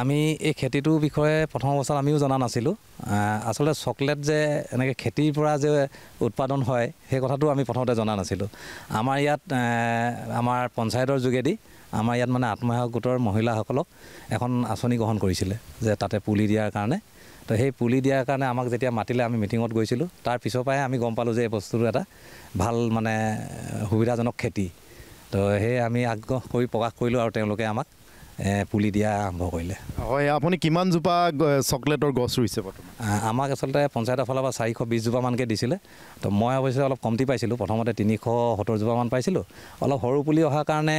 আমি এই খেতিটোৰ বিষয়ে প্ৰথম অৱস্থাত আমিও জনা নাছিলোঁ। আচলতে চকলেট যে এনেকৈ খেতিৰ পৰা যে উৎপাদন হয় সেই কথাটো আমি প্ৰথমতে জনা নাছিলোঁ। আমাৰ ইয়াত আমাৰ পঞ্চায়তৰ যোগেদি আমাৰ ইয়াত মানে আত্মসহায়ক গোটৰ মহিলাসকলক এখন আঁচনি গ্ৰহণ কৰিছিলে যে তাতে পুলি দিয়াৰ কাৰণে। তো সেই পুলি দিয়াৰ কাৰণে আমাক যেতিয়া মাতিলে আমি মিটিঙত গৈছিলোঁ। তাৰ পিছৰ পৰাই আমি গম পালোঁ যে এই বস্তুটো এটা ভাল মানে সুবিধাজনক খেতি। তো সেয়ে আমি আগ্ৰহ কৰি প্ৰকাশ কৰিলোঁ আৰু তেওঁলোকে আমাক পুলি দিয়া আৰম্ভ কৰিলে। হয়, আপুনি কিমান জোপা চকলেটৰ গছ ৰুইছে বৰ্তমান? আমাক আচলতে পঞ্চায়তৰ ফালৰ পৰা 420 জোপামানকৈ দিছিলে। তো মই অৱশ্যে অলপ কমটি পাইছিলোঁ, প্ৰথমতে 370 জোপামান পাইছিলোঁ। অলপ সৰু পুলি অহাৰ কাৰণে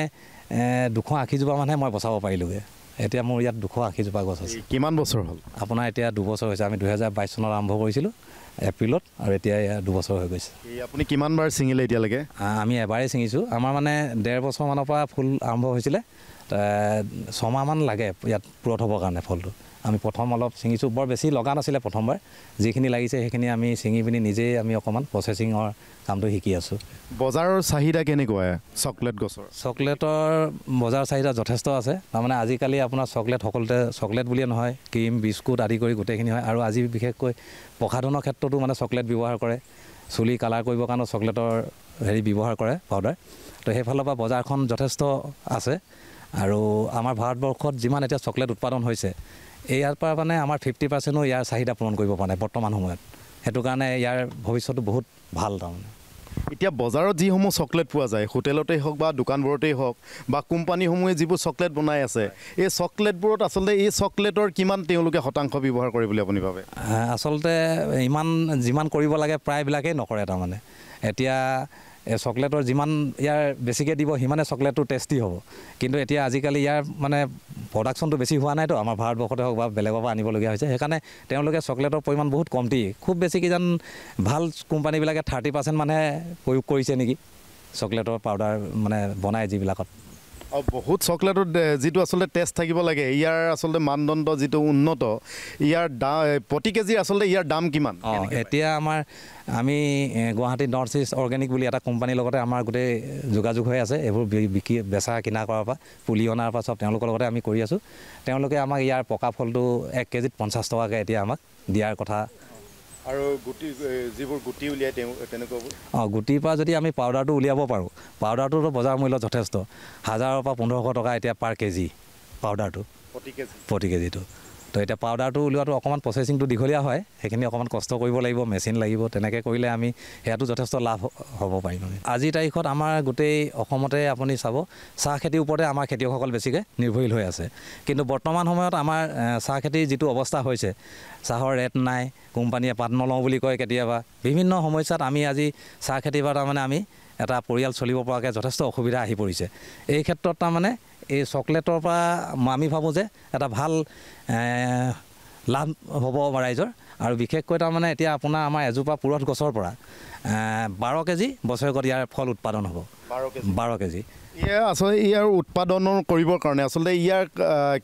280 জোপামানহে মই বচাব পাৰিলোঁগৈ। এতিয়া মোৰ ইয়াত 280 জোপা গছ আছে। কিমান বছৰ হ'ল? আপোনাৰ এতিয়া 2 বছৰ হৈছে। আমি 2022 চনত আৰম্ভ কৰিছিলোঁ এপ্ৰিলত, আৰু এতিয়া 2 বছৰ হৈ গৈছে। আপুনি কিমানবাৰ ছিঙিলে এতিয়ালৈকে? আমি এবাৰেই ছিঙিছোঁ। আমাৰ মানে 1.5 বছৰমানৰ পৰা ফুল আৰম্ভ হৈছিলে। 6 মাহমান লাগে ইয়াত পুৰঠ হ'বৰ কাৰণে ফলটো। আমি প্ৰথম অলপ ছিঙিছোঁ, বৰ বেছি লগা নাছিলে প্ৰথমবাৰ। যিখিনি লাগিছে সেইখিনি আমি ছিঙি পিনি নিজেই আমি অকণমান প্ৰচেছিঙৰ কামটো শিকি আছোঁ। বজাৰৰ চাহিদা কেনেকুৱা চকলেট গছৰ? চকলেটৰ বজাৰৰ চাহিদা যথেষ্ট আছে। তাৰমানে আজিকালি আপোনাৰ চকলেট সকলোতে চকলেট বুলিয়ে নহয়, ক্ৰীম বিস্কুট আদি কৰি গোটেইখিনি হয়। আৰু আজি বিশেষকৈ প্ৰসাধনৰ ক্ষেত্ৰতো মানে চকলেট ব্যৱহাৰ কৰে। চুলি কালাৰ কৰিবৰ কাৰণেও চকলেটৰ ব্যৱহাৰ কৰে, পাউডাৰ। তো সেইফালৰ পৰা বজাৰখন যথেষ্ট আছে। আৰু আমাৰ ভাৰতবৰ্ষত যিমান এতিয়া চকলেট উৎপাদন হৈছে, ইয়াৰ পৰা মানে আমাৰ 50%ও ইয়াৰ চাহিদা পূৰণ কৰিব পৰা নাই বৰ্তমান সময়ত। সেইটো কাৰণে ইয়াৰ ভৱিষ্যতটো বহুত ভাল। তাৰমানে এতিয়া বজাৰত যিসমূহ চকলেট পোৱা যায়, হোটেলতেই হওক বা দোকানবোৰতেই হওক বা কোম্পানীসমূহে যিবোৰ চকলেট বনাই আছে, এই চকলেটবোৰত আচলতে এই চকলেটৰ কিমান তেওঁলোকে শতাংশ ব্যৱহাৰ কৰে বুলি আপুনি ভাবে? আচলতে যিমান কৰিব লাগে প্ৰায়বিলাকেই নকৰে। তাৰমানে এতিয়া চকলেটৰ যিমান ইয়াৰ বেছিকৈ দিব সিমানে চকলেটটো টেষ্টি হ'ব। কিন্তু এতিয়া আজিকালি ইয়াৰ মানে প্ৰডাকশ্যনটো বেছি হোৱা নাইতো, আমাৰ ভাৰতবৰ্ষতে হওক বা বেলেগৰ পৰা আনিবলগীয়া হৈছে। সেইকাৰণে তেওঁলোকে চকলেটৰ পৰিমাণ বহুত কমটি, খুব বেছি কিজান ভাল কোম্পানীবিলাকে 30% মানহে প্ৰয়োগ কৰিছে নেকি চকলেটৰ পাউডাৰ মানে বনায় যিবিলাকত। আৰু বহুত চকলেটত যিটো আচলতে টেষ্ট থাকিব লাগে, ইয়াৰ আচলতে মানদণ্ড যিটো উন্নত, ইয়াৰ দাম প্ৰতি কেজি আচলতে ইয়াৰ দাম কিমান? এতিয়া আমি গুৱাহাটী নৰ্থ ইষ্ট অৰ্গেনিক বুলি এটা কোম্পানীৰ লগতে আমাৰ গোটেই যোগাযোগ হৈ আছে। এইবোৰ বেচা কিনা কৰাৰ পৰা, পুলি অনাৰ পৰা চব তেওঁলোকৰ লগতে আমি কৰি আছোঁ। তেওঁলোকে আমাক ইয়াৰ পকা ফলটো 1 কেজিত 50 টকাকৈ এতিয়া আমাক দিয়াৰ কথা। আৰু যিবোৰ গুটি উলিয়াই তেনেকুৱাবোৰ? গুটিৰ পৰা যদি আমি পাউডাৰটো উলিয়াব পাৰোঁ, পাউডাৰটোতো বজাৰ মূল্য যথেষ্ট, 1000ৰ পৰা 1500 টকা এতিয়া পাৰ কেজি পাউডাৰটো, প্ৰতি কেজিটো। তো এতিয়া পাউডাৰটো উলিওৱাটো অকণমান প্ৰচেছিংটো দীঘলীয়া হয়। সেইখিনি অকণমান কষ্ট কৰিব লাগিব, মেচিন লাগিব। তেনেকৈ কৰিলে আমি সেয়াটো যথেষ্ট লাভ হ'ব পাৰিম। আজিৰ তাৰিখত আমাৰ গোটেই অসমতে আপুনি চাব, চাহ খেতিৰ ওপৰতে আমাৰ খেতিয়কসকল বেছিকৈ নিৰ্ভৰশীল হৈ আছে। কিন্তু বৰ্তমান সময়ত আমাৰ চাহ খেতিৰ যিটো অৱস্থা হৈছে, চাহৰ ৰেট নাই, কোম্পানীয়ে পাত নলওঁ বুলি কয় কেতিয়াবা। বিভিন্ন সমস্যাত আমি আজি চাহ খেতিৰ পৰা তাৰমানে আমি এটা পৰিয়াল চলিব পৰাকৈ যথেষ্ট অসুবিধা আহি পৰিছে। এই ক্ষেত্ৰত তাৰমানে এই চকলেটৰ পৰা আমি ভাবোঁ যে এটা ভাল লাভ হ'ব ৰাইজৰ। আৰু বিশেষকৈ তাৰমানে এতিয়া আপোনাৰ আমাৰ এজোপা পুৰঠ গছৰ পৰা 12 কেজি বছৰেকত ইয়াৰ ফল উৎপাদন হ'ব। 12 কেজি। আচলতে ইয়াৰ উৎপাদনৰ কৰিবৰ কাৰণে আচলতে ইয়াৰ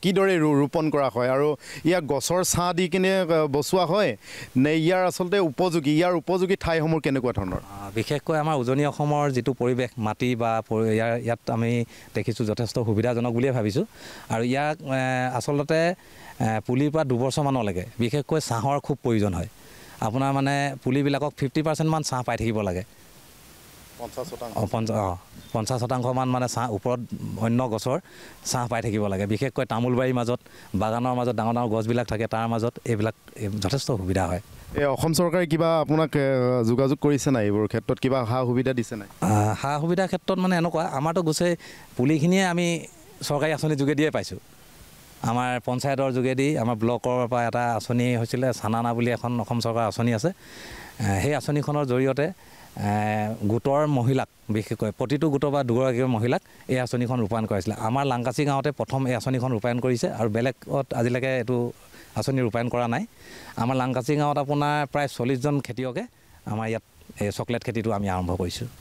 কিদৰে ৰোপণ কৰা হয়, আৰু ইয়াৰ গছৰ ছাঁ দি কিনে বচোৱা হয় নে ইয়াৰ আচলতে ইয়াৰ উপযোগী ঠাইসমূহ কেনেকুৱা ধৰণৰ? বিশেষকৈ আমাৰ উজনি অসমৰ যিটো পৰিৱেশ, মাটি বা ইয়াত আমি দেখিছোঁ যথেষ্ট সুবিধাজনক বুলিয়ে ভাবিছোঁ। আৰু ইয়াক আচলতে পুলিৰ পৰা 2 বছৰমানলৈকে বিশেষকৈ ছাঁহৰ খুব প্ৰয়োজন হয়। আপোনাৰ মানে পুলিবিলাকক 50% মান ছাঁ পাই থাকিব লাগে। 50% মান মানে ছাঁ ওপৰত অন্য গছৰ ছাঁ পাই থাকিব লাগে। বিশেষকৈ তামোল বাৰীৰ মাজত, বাগানৰ মাজত ডাঙৰ ডাঙৰ গছবিলাক থাকে, তাৰ মাজত এইবিলাক যথেষ্ট সুবিধা হয়। অসম চৰকাৰে কিবা আপোনাক যোগাযোগ কৰিছে নাই? এইবোৰ ক্ষেত্ৰত কিবা সা সুবিধা দিছে নাই? সা সুবিধাৰ ক্ষেত্ৰত মানে এনেকুৱা, আমাৰতো গোটেই পুলিখিনিয়ে আমি চৰকাৰী আঁচনিৰ যোগেদিয়ে পাইছোঁ। আমাৰ পঞ্চায়তৰ যোগেদি আমাৰ ব্লকৰ পৰা এটা আঁচনি হৈছিলে, চানানা বুলি এখন অসম চৰকাৰৰ আঁচনি আছে। সেই আঁচনিখনৰ জৰিয়তে গোটৰ মহিলাক, বিশেষকৈ প্ৰতিটো গোটৰ বা 2গৰাকী মহিলাক এই আঁচনিখন ৰূপায়ণ কৰাইছিলে। আমাৰ লাংকাচি গাঁৱতে প্ৰথম এই আঁচনিখন ৰূপায়ণ কৰিছে, আৰু বেলেগত আজিলৈকে এইটো আঁচনি ৰূপায়ণ কৰা নাই। আমাৰ লাংকাচি গাঁৱত আপোনাৰ প্ৰায় 40জন খেতিয়কে আমাৰ ইয়াত এই চকলেট খেতিটো আমি আৰম্ভ কৰিছোঁ।